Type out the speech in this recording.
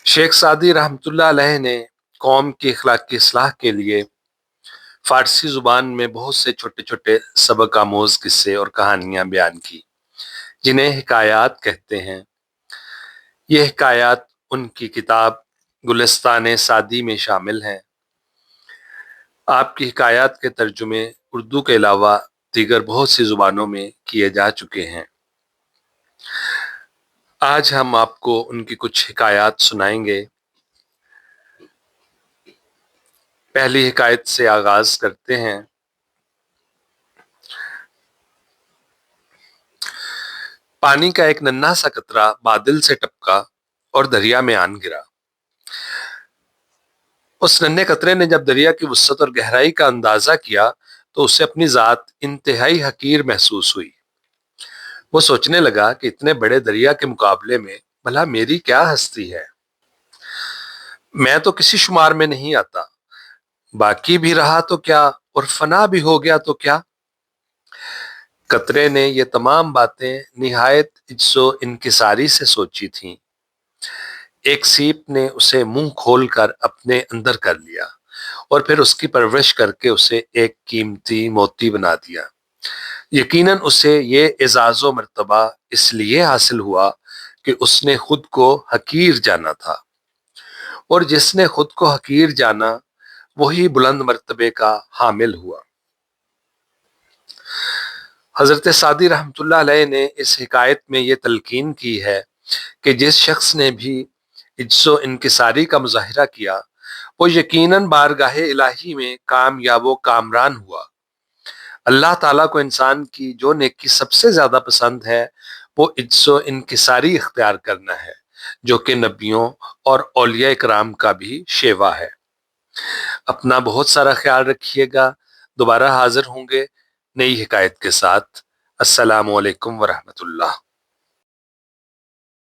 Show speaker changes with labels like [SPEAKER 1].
[SPEAKER 1] शेख सादी रहमतुल्लाह अलैह ने कौम की अखलाक की इस्लाह के लिए फारसी जुबान में बहुत से छोटे छोटे सबक आमोज किस्से और कहानियां बयान की, जिन्हें हिकायात कहते हैं। ये हिकायात उनकी किताब गुलिस्तान सादी में शामिल हैं। आपकी हिकायात के तर्जुमे उर्दू के अलावा दीगर बहुत सी जुबानों में किए जा चुके हैं। आज हम आपको उनकी कुछ हिकायात सुनाएंगे। पहली हिकायत से आगाज करते हैं। पानी का एक नन्हा सा कतरा बादल से टपका और दरिया में आन गिरा। उस नन्हे कतरे ने जब दरिया की वुसअत और गहराई का अंदाजा किया तो उसे अपनी जात इंतहाई हकीर महसूस हुई। वो सोचने लगा कि इतने बड़े दरिया के मुकाबले में भला मेरी क्या हस्ती है। मैं तो किसी शुमार में नहीं आता, बाकी भी रहा तो क्या और फना भी हो गया तो क्या। कतरे ने ये तमाम बातें निहायत इज्जो इनकिसारी से सोची थीं। एक सीप ने उसे मुंह खोलकर अपने अंदर कर लिया और फिर उसकी परवरिश करके उसे एक कीमती मोती बना दिया। यकीनन उसे ये एजाज़ो मर्तबा इसलिए हासिल हुआ कि उसने खुद को हकीर जाना था, और जिसने खुद को हकीर जाना वही बुलंद मर्तबे का हामिल हुआ। हजरत सादी रहमतुल्लाह अलैह ने इस हिकायत में ये तलकीन की है कि जिस शख्स ने भी इज्जो इनकिसारी का मुजाहिरा किया वो यकीनन बारगाहे इलाही में कामयाब व कामरान हुआ। अल्लाह ताला को इंसान की जो नेकी सबसे ज्यादा पसंद है वो इज्जो इनकिसारी इख्तियार करना है, जो कि नबियों और औलिया इकराम का भी शेवा है। अपना बहुत सारा ख्याल रखिएगा। दोबारा हाजिर होंगे नई हिकायत के साथ। अस्सलामु अलैकुम वरहमतुल्लाह।